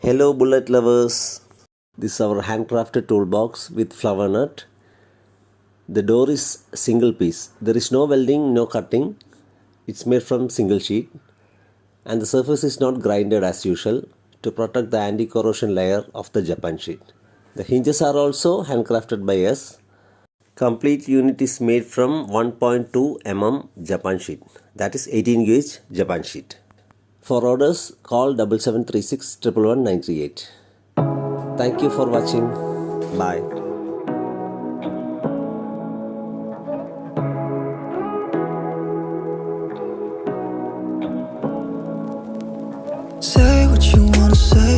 Hello bullet lovers, this is our handcrafted toolbox with flower nut. The door is single piece, there is no welding, no cutting, it's made from single sheet and the surface is not grinded as usual to protect the anti-corrosion layer of the Japan sheet. The hinges are also handcrafted by us. Complete unit is made from 1.2 mm Japan sheet, that is 18 gauge Japan sheet. For orders, call 7736 111 938. Thank you for watching. Bye. Say what you wanna say.